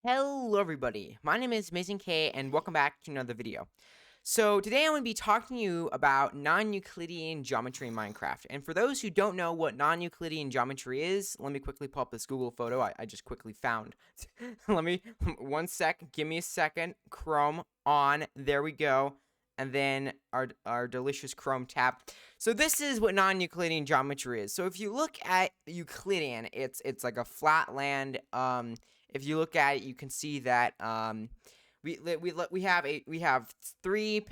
Hello everybody, my name is Amazing K and welcome back to another video. So today I'm going to be talking to you about non-Euclidean geometry in Minecraft. And for those who don't know what non-Euclidean geometry is, let me quickly pull up this Google photo I just quickly found. Let me, one sec, give me a second, Chrome on, there we go. And then our delicious Chrome tab. So this is what non-Euclidean geometry is. So if you look at Euclidean, it's like a flat land. If you look at it, you can see that we have three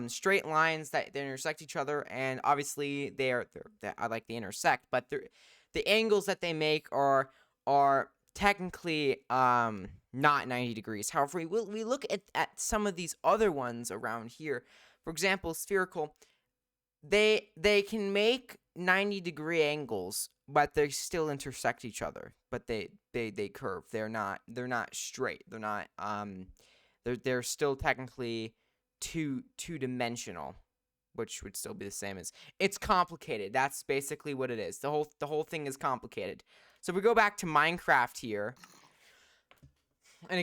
straight lines that intersect each other, and obviously I like they intersect, but the angles that they make are technically not 90 degrees. However, we look at some of these other ones around here. For example, spherical. They can make 90-degree angles, but they still intersect each other. But they curve. They're not straight. They're still technically two-dimensional, which would still be the same as it's complicated. That's basically what it is. The whole thing is complicated. So if we go back to Minecraft here, a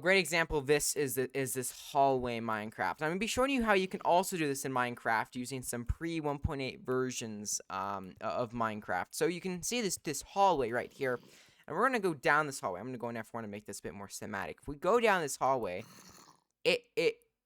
great example of this is this hallway in Minecraft. I'm going to be showing you how you can also do this in Minecraft using some pre-1.8 versions of Minecraft. So you can see this hallway right here, and we're going to go down this hallway. I'm going to go in F1 to make this a bit more cinematic. If we go down this hallway, it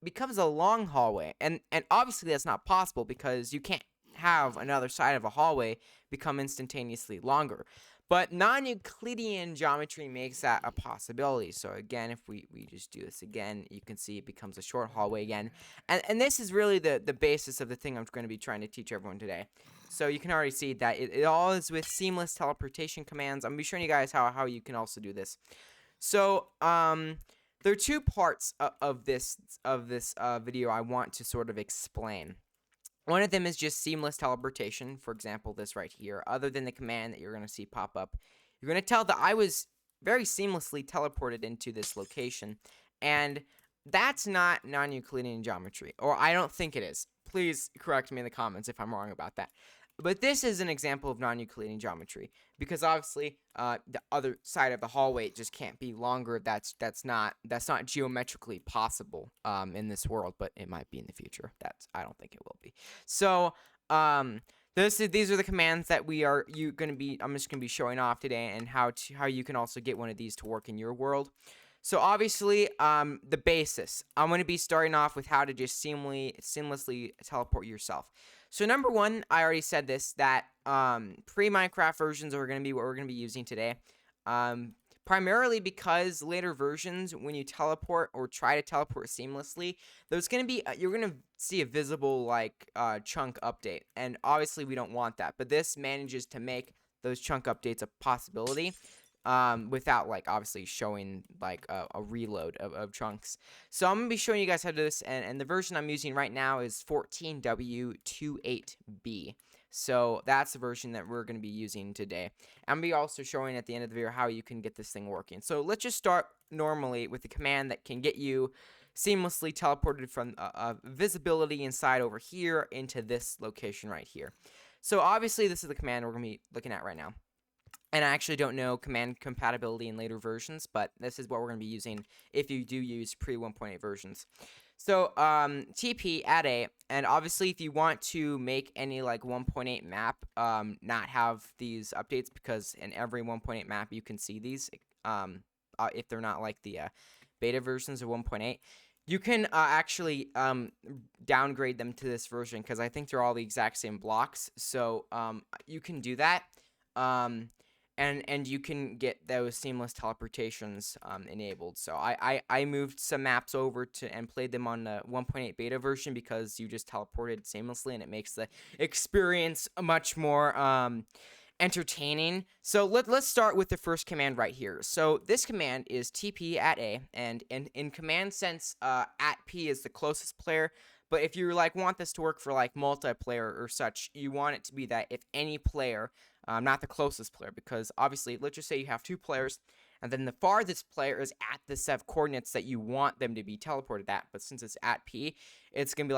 becomes a long hallway, and obviously that's not possible because you can't have another side of a hallway become instantaneously longer. But non-Euclidean geometry makes that a possibility. So again, if we just do this again, you can see it becomes a short hallway again. And this is really the basis of the thing I'm going to be trying to teach everyone today. So you can already see that it all is with seamless teleportation commands. I'm going to be showing you guys how you can also do this. So there are two parts of this video I want to sort of explain. One of them is just seamless teleportation, for example, this right here. Other than the command that you're going to see pop up, you're going to tell that I was very seamlessly teleported into this location, and that's not non-Euclidean geometry, or I don't think it is. Please correct me in the comments if I'm wrong about that. But this is an example of non-Euclidean geometry, because obviously the other side of the hallway just can't be longer. That's not geometrically possible in this world, but it might be in the future. I don't think it will be. So these are the commands that I'm just gonna be showing off today, and how you can also get one of these to work in your world. So obviously, the basis. I'm going to be starting off with how to just seamlessly teleport yourself. So number one, I already said this, that pre-Minecraft versions are going to be what we're going to be using today. Primarily because later versions, when you teleport or try to teleport seamlessly, there's going to be you're going to see a visible chunk update, and obviously we don't want that. But this manages to make those chunk updates a possibility. Without obviously showing a reload of chunks. So I'm gonna be showing you guys how to do this, and the version I'm using right now is 14W28B. So that's the version that we're gonna be using today. I'm gonna be also showing at the end of the video how you can get this thing working. So let's just start normally with the command that can get you seamlessly teleported from visibility inside over here into this location right here. So obviously this is the command we're gonna be looking at right now. And I actually don't know command compatibility in later versions, but this is what we're going to be using if you do use pre-1.8 versions. So TP add A, and obviously if you want to make any 1.8 map not have these updates, because in every 1.8 map you can see these if they're not like the beta versions of 1.8. You can actually downgrade them to this version, because I think they're all the exact same blocks. So you can do that. And you can get those seamless teleportations enabled. So I moved some maps over and played them on the 1.8 beta version, because you just teleported seamlessly, and it makes the experience much more entertaining. So let's start with the first command right here. So this command is TP at A, and in command sense, at P is the closest player. But if you want this to work for multiplayer or such, you want it to be that if any player, not the closest player, because obviously let's just say you have two players, and then the farthest player is at the set of coordinates that you want them to be teleported at. But since it's at P, it's gonna be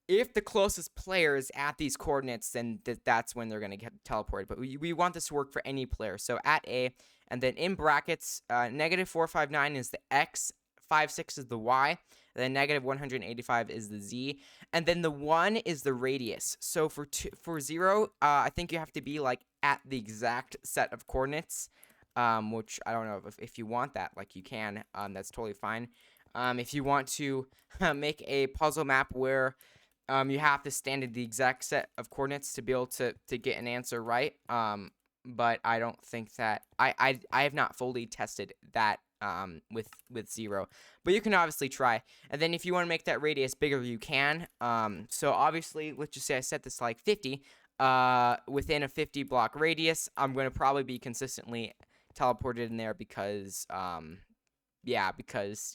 if the closest player is at these coordinates, then that's when they're going to get teleported. But we want this to work for any player. So at A, and then in brackets, -459 is the X, 56 is the Y, and then -185 is the Z, and then the 1 is the radius. So for 0, I think you have to be like at the exact set of coordinates, which I don't know if you want that, like you can. That's totally fine. If you want to make a puzzle map where you have to stand at the exact set of coordinates to be able to get an answer right. But I don't think that I have not fully tested that with 0. But you can obviously try. And then if you want to make that radius bigger, you can. So obviously, let's just say I set this to like 50. Within a 50 block radius, I'm going to probably be consistently teleported in there because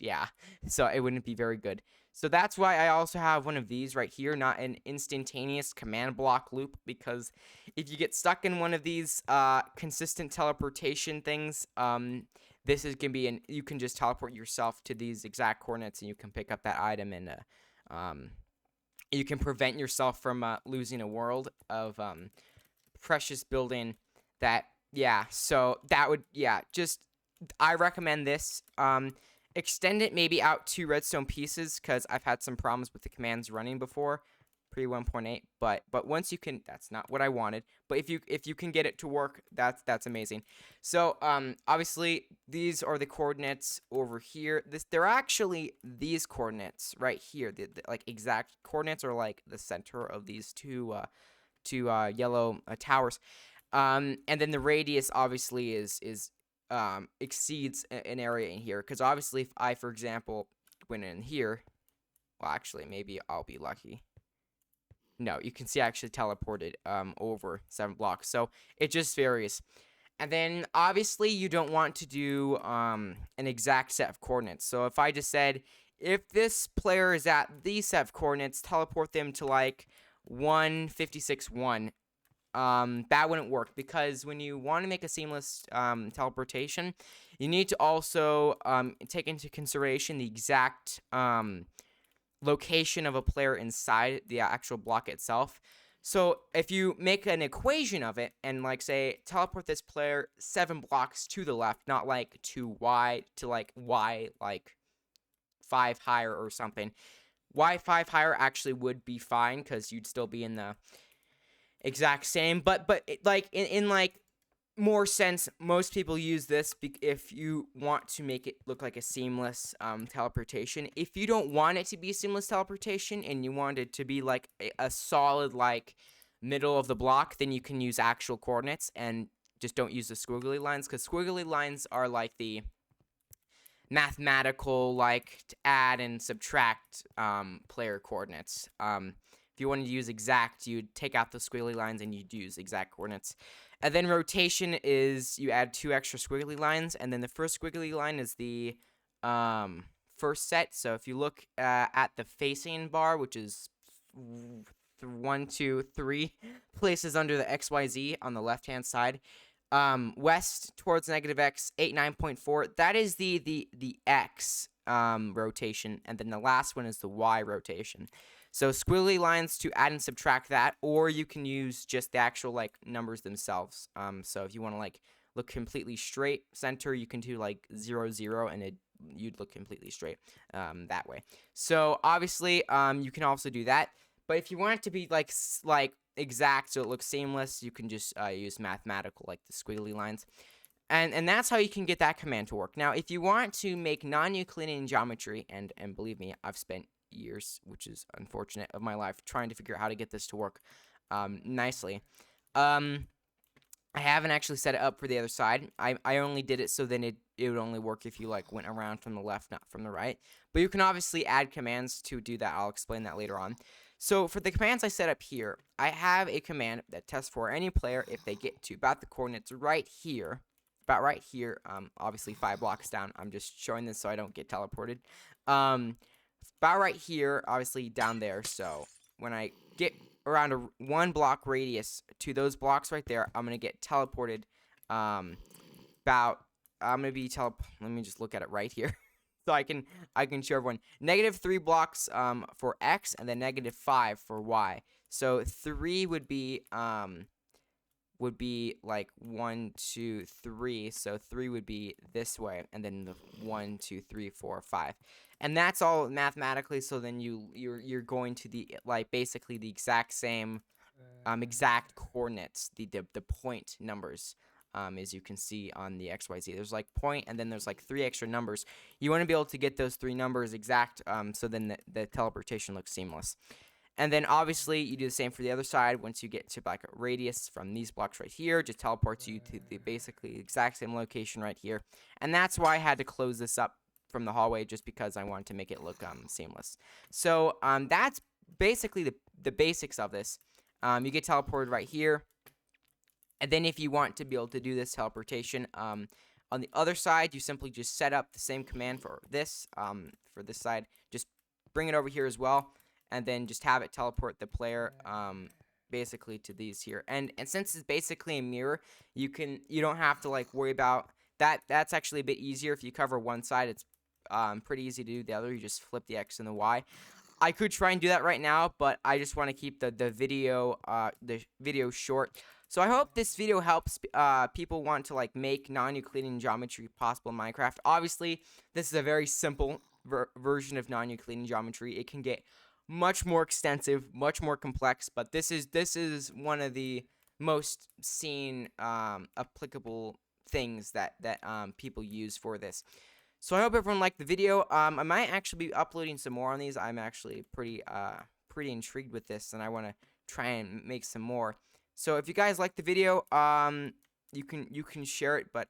yeah, so it wouldn't be very good. So that's why I also have one of these right here, not an instantaneous command block loop, because if you get stuck in one of these consistent teleportation things, this is gonna be you can just teleport yourself to these exact coordinates and you can pick up that item, and you can prevent yourself from losing a world of precious building. So that would, just I recommend this. Extend it maybe out 2 redstone pieces, because I've had some problems with the commands running before, pre 1.8. But once you can, that's not what I wanted. But if you can get it to work, that's amazing. So obviously these are the coordinates over here. They're actually these coordinates right here. The like exact coordinates are like the center of these two yellow towers. And then the radius obviously is exceeds an area in here, because obviously if I, for example, went in here, well, actually maybe I'll be lucky. No, you can see I actually teleported over 7 blocks, so it just varies. And then obviously you don't want to do an exact set of coordinates. So if I just said, if this player is at these set of coordinates, teleport them to like 156.1. That wouldn't work, because when you want to make a seamless teleportation, you need to also take into consideration the exact location of a player inside the actual block itself. So if you make an equation of it and like say teleport this player 7 blocks to the left, not like to Y, to like Y like 5 higher or something. Y 5 higher actually would be fine, because you'd still be in the exact same, but like in like more sense, most people use this if you want to make it look like a seamless teleportation. If you don't want it to be a seamless teleportation and you want it to be like a solid like middle of the block, then you can use actual coordinates and just don't use the squiggly lines, because squiggly lines are like the mathematical, like to add and subtract player coordinates. If you wanted to use exact, you'd take out the squiggly lines and you'd use exact coordinates. And then rotation is you add 2 extra squiggly lines, and then the first squiggly line is the first set. So if you look at the facing bar, which is 1, 2, 3 places under the XYZ on the left-hand side, west towards -X, 89.4. That is the X rotation, and then the last one is the Y rotation. So squiggly lines to add and subtract that, or you can use just the actual like numbers themselves. So if you want to like look completely straight center, you can do like 0, 0, and you'd look completely straight that way. So obviously you can also do that. But if you want it to be like exact so it looks seamless, you can just use mathematical, like the squiggly lines. And that's how you can get that command to work. Now, if you want to make non-Euclidean geometry, and believe me, I've spent years, which is unfortunate, of my life trying to figure out how to get this to work nicely. I haven't actually set it up for the other side. I only did it so then it would only work if you like went around from the left, not from the right. But you can obviously add commands to do that. I'll explain that later on. So for the commands I set up here, I have a command that tests for any player if they get to about the coordinates right here. About right here, obviously 5 blocks down. I'm just showing this so I don't get teleported. About right here, obviously down there. So when I get around a 1 block radius to those blocks right there, I'm gonna get teleported. Let me just look at it right here. so I can show everyone. -3 blocks for X, and then -5 for Y. So 3 would be like 1, 2, 3. So 3 would be this way, and then the 1, 2, 3, 4, 5, and that's all mathematically. So then you're going to the like basically the exact same exact coordinates, the point numbers. As you can see on the XYZ, there's like point, and then there's like 3 extra numbers. You want to be able to get those 3 numbers exact, so then the teleportation looks seamless. And then obviously you do the same for the other side. Once you get to like a radius from these blocks right here, just teleports you to the basically exact same location right here. And that's why I had to close this up from the hallway, just because I wanted to make it look seamless. So that's basically the basics of this. You get teleported right here. And then if you want to be able to do this teleportation on the other side, you simply just set up the same command for this side. Just bring it over here as well, and then just have it teleport the player basically to these here. And since it's basically a mirror, you don't have to like worry about that. That's actually a bit easier. If you cover one side, it's pretty easy to do the other. You just flip the X and the Y. I could try and do that right now, but I just want to keep the video short. So I hope this video helps people want to like make non-Euclidean geometry possible in Minecraft. Obviously, this is a very simple version of non-Euclidean geometry. It can get much more extensive, much more complex, but this is one of the most seen applicable things that people use for this. So I hope everyone liked the video. I might actually be uploading some more on these. I'm actually pretty intrigued with this, and I want to try and make some more. So if you guys like the video, you can share it, but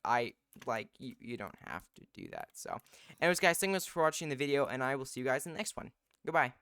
you don't have to do that. So anyways, guys, thanks for watching the video, and I will see you guys in the next one. Goodbye.